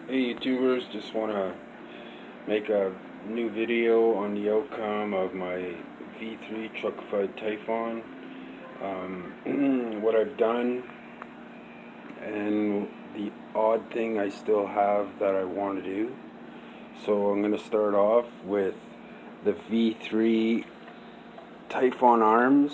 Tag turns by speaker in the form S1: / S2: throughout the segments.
S1: Hey YouTubers, just want to make a new video on the outcome of my V3 truckified Typhon. What I've done and the odd thing I still have that I want to do. So I'm going to start off with the V3 Typhon arms,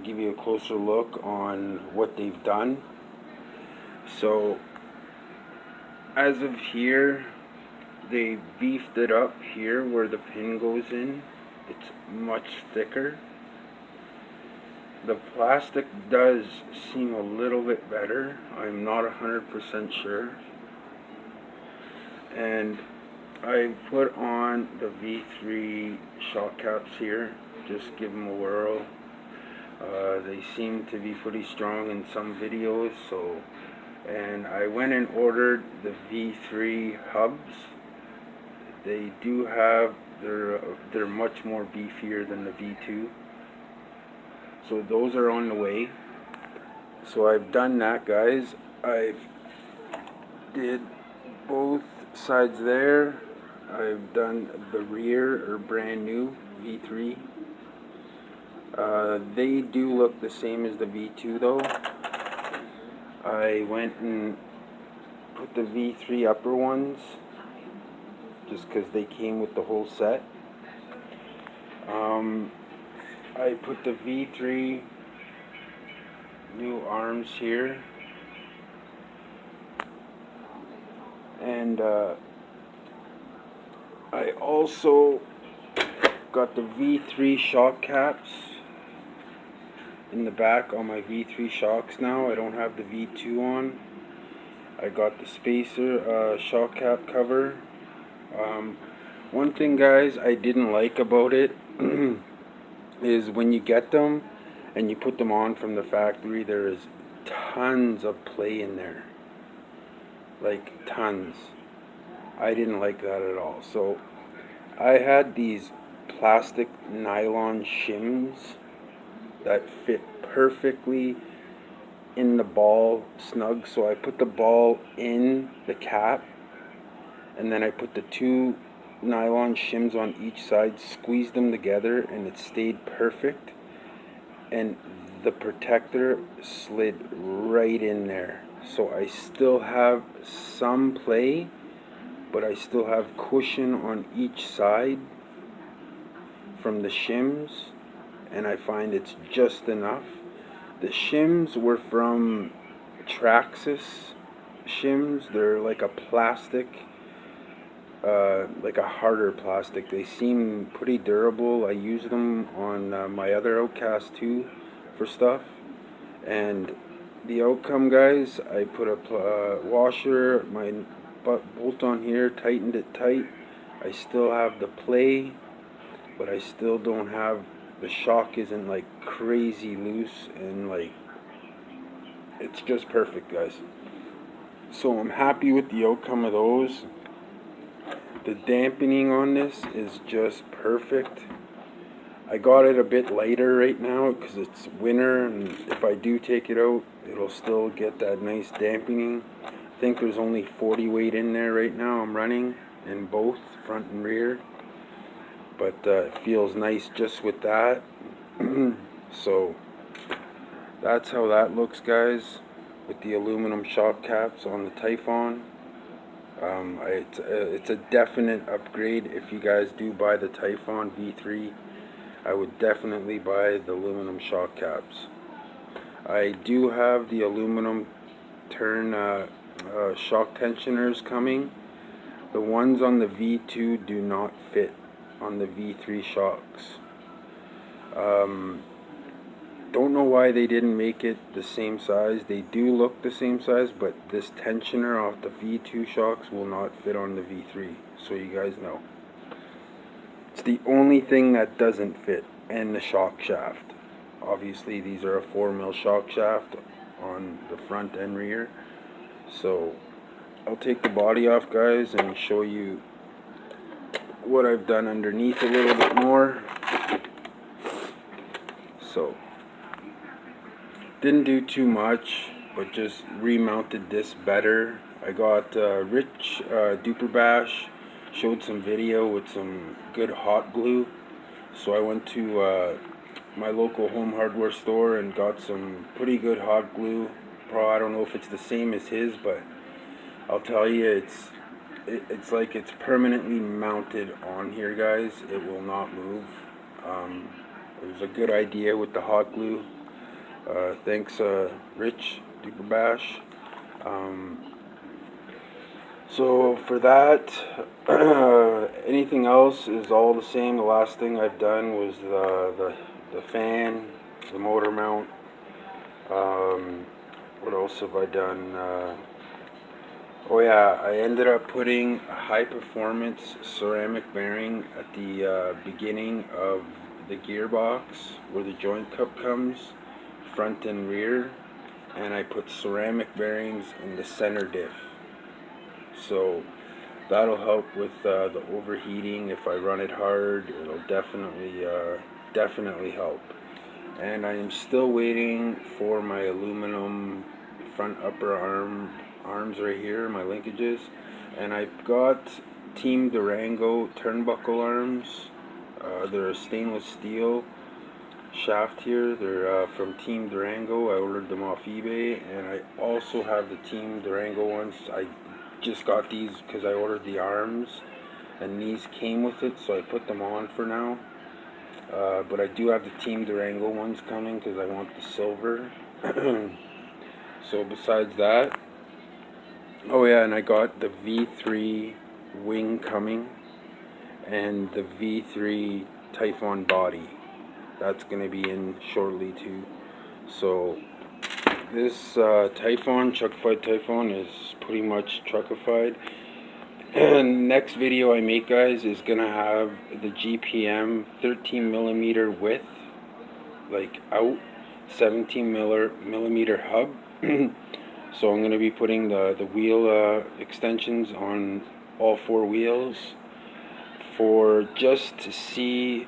S1: give you a closer look on what they've done. So as of here, they beefed it up here where the pin goes in. It's much thicker. The plastic does seem a little bit better. I'm not 100% sure. And I put on the V3 shock caps here. Just give them a whirl. They seem to be pretty strong in some videos. And I went and ordered the V3 hubs. They do have, they're much more beefier than the V2. So those are on the way. So I've done that, guys. I've did both sides there. I've done the rear, or brand new V3. They do look the same as the V2 though. I went and put the V3 upper ones just because they came with the whole set. I put the V3 new arms here, and I also got the V3 shock caps in the back on my V3 shocks now. I don't have the V2 on. I got the spacer shock cap cover. One thing, guys, I didn't like about it is when you get them and you put them on from the factory, there is tons of play in there. Like tons. I didn't like that at all. So I had these plastic nylon shims that fit perfectly in the ball snug. So I put the ball in the cap, and then I put the two nylon shims on each side, squeezed them together, and it stayed perfect. And the protector slid right in there. So I still have some play, but I still have cushion on each side from the shims, and I find it's just enough. The shims were from Traxxas shims. They're like a plastic, like a harder plastic. They seem pretty durable. I use them on my other Outcast too for stuff. And the outcome, guys, I put a washer, my bolt on here, tightened it tight. I still have the play, but I still don't have, the shock isn't like crazy loose, and like it's just perfect, guys. So I'm happy with the outcome of those. The dampening on this is just perfect. I got it a bit lighter right now because it's winter, and if I do take it out, it'll still get that nice dampening. I think there's only 40 weight in there right now. I'm running in both front and rear, but it feels nice just with that. So that's how that looks, guys, with the aluminum shock caps on the Typhon. It's a definite upgrade. If you guys do buy the Typhon V3, I would definitely buy the aluminum shock caps. I do have the aluminum turn shock tensioners coming. The ones on the V2 do not fit on the V3 shocks. Don't know why they didn't make it the same size. They do look the same size, but this tensioner off the V2 shocks will not fit on the V3, so you guys know. It's the only thing that doesn't fit, and the shock shaft. Obviously these are a 4mm shock shaft on the front and rear. So I'll take the body off, guys, and show you what I've done underneath a little bit more. So didn't do too much. but just remounted this better. I got Rich Duperbash showed some video with some good hot glue, so I went to my local home hardware store and got some pretty good hot glue. I don't know if it's the same as his, but I'll tell you, it's like it's permanently mounted on here, guys. It will not move. It was a good idea with the hot glue. Thanks, Rich Duperbash. So for that, anything else is all the same. The last thing I've done was the fan, the motor mount. What else have I done? Oh yeah, I ended up putting a high performance ceramic bearing at the beginning of the gearbox where the joint cup comes, front and rear, and I put ceramic bearings in the center diff. So that'll help with the overheating. If I run it hard, it'll definitely help. And I am still waiting for my aluminum front upper arms right here, my linkages, and I've got Team Durango turnbuckle arms. They're a stainless steel shaft here. They're from Team Durango. I ordered them off eBay, and I also have the Team Durango ones. I just got these because I ordered the arms, and these came with it, so I put them on for now. But I do have the Team Durango ones coming because I want the silver. So besides that, oh yeah, and I got the V3 wing coming and the V3 tyhon body. That's going to be in shortly too. So this truckified tyhon is pretty much truckified. And next video I make, guys, is going to have the GPM 13mm width, like out, 17mm hub. So I'm going to be putting the wheel extensions on all four wheels for just to see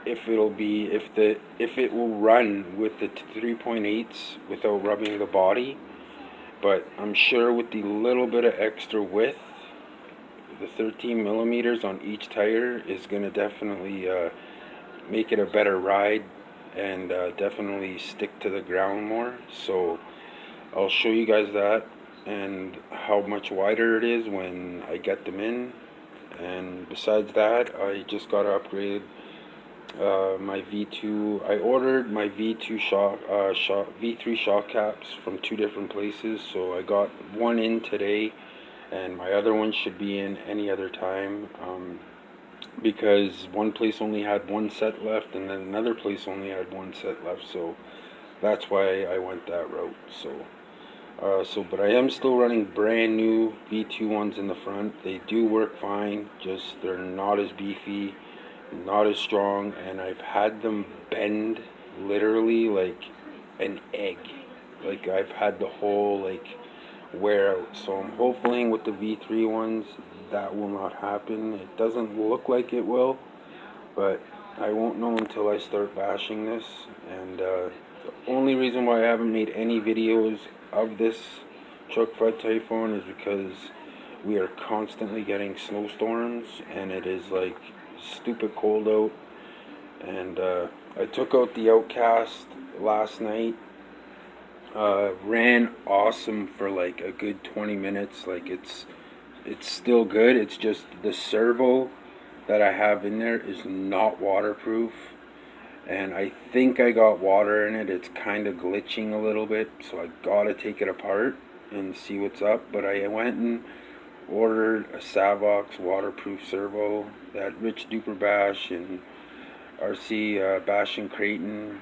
S1: if it will run with the 3.8s without rubbing the body. But I'm sure with the little bit of extra width, the 13mm on each tire is going to definitely make it a better ride and definitely stick to the ground more. So I'll show you guys that and how much wider it is when I get them in. And besides that, I just got to upgrade my V2. I ordered my V2 V3 shock caps from two different places, so I got one in today, and my other one should be in any other time, because one place only had one set left, and then another place only had one set left, so that's why I went that route. But I am still running brand new V2 ones in the front. They do work fine, just they're not as beefy, not as strong, and I've had them bend literally like an egg. Like I've had the whole wear out. So I'm hoping with the V3 ones that will not happen. It doesn't look like it will, but I won't know until I start bashing this. And the only reason why I haven't made any videos of this truck-fed tyhon is because we are constantly getting snowstorms, and it is like stupid cold out. And I took out the Outcast last night. Ran awesome for like a good 20 minutes. Like it's still good. It's just the servo that I have in there is not waterproof, and I think I got water in it. It's kind of glitching a little bit, so I gotta take it apart and see what's up. But I went and ordered a Savox waterproof servo that Rich Duperbash and RC Bash and Creighton,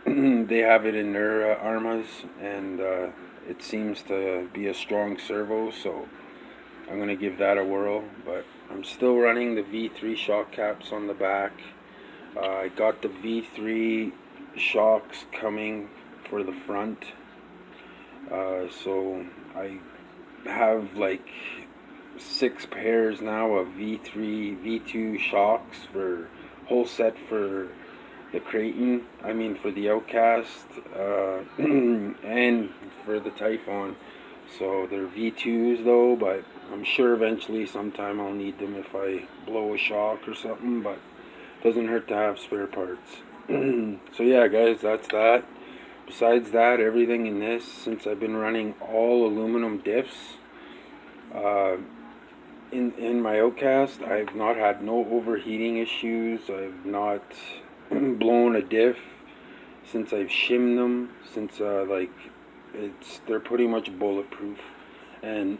S1: they have it in their Arrmas, and it seems to be a strong servo, so I'm going to give that a whirl. But I'm still running the V3 shock caps on the back. I got the V3 shocks coming for the front, so I have like 6 pairs now of V2 shocks for whole set for the Creighton, I mean for the Outcast, and for the Typhon. So they're V2s though, but I'm sure eventually sometime I'll need them if I blow a shock or something, but it doesn't hurt to have spare parts. So yeah guys, that's that. Besides that, everything in this, since I've been running all aluminum diffs, in my Outcast, I've not had no overheating issues. I've not blown a diff since I've shimmed them. Since they're pretty much bulletproof. And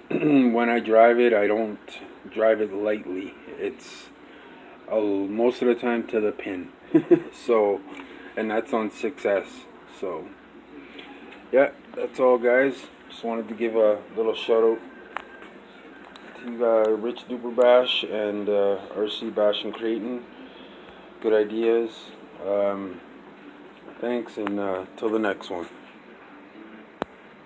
S1: when I drive it, I don't drive it lightly. It's most of the time to the pin. So, and that's on 6S. So, yeah, that's all, guys. Just wanted to give a little shout out to Rich Duper Bash and RC Bash and Creighton. Good ideas. Thanks, and till the next one.